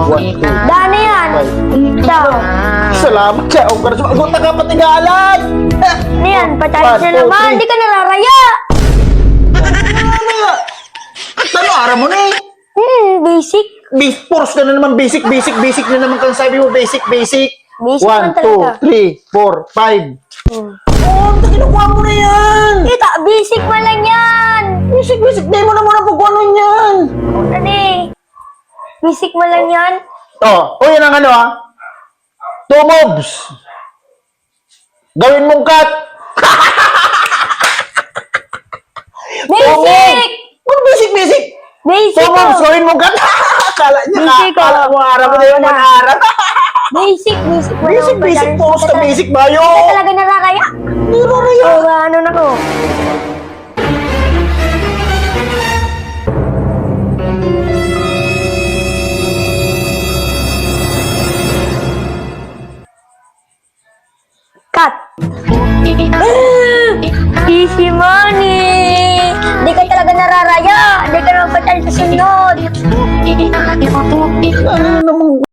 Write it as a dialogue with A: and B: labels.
A: Dana yan. Ciao.
B: Salamat siya. Huwag ka na sumagot na ka patigalan.
A: Ano yan? Patalis na naman. Hindi ka nararaya.
B: Ano, ara mo na eh.
A: Basic.
B: Force ka na naman. Basic na naman kang sabi mo. Basic.
A: Basic
B: 1,
A: man
B: 2,
A: talaga.
B: 3, 4, 5. Oh, kinukuha mo na yan.
A: Kita, basic man lang yan.
B: Basic. Di mo na muna pagkuhanon yan.
A: Ano eh? Basic man lang yan.
B: Oh, yan ang ano ah. 2 moves. Gawin mong cut.
A: Basic!
B: Ano basic?
A: Basic
B: 2 moves,
A: ko.
B: gawin mong cut. Kala niya
A: Basic ko.
B: kala mo araw mo na yung manarap.
A: Basic mo lang.
B: Basic, pause ka basic ba
A: Hindi
B: yun?
A: talaga nararaya.
B: Hindi raraya.
A: O, ano na ko? Cut! Easy money! Hindi ka talaga nararaya! Hindi ka naman patay sa sunod!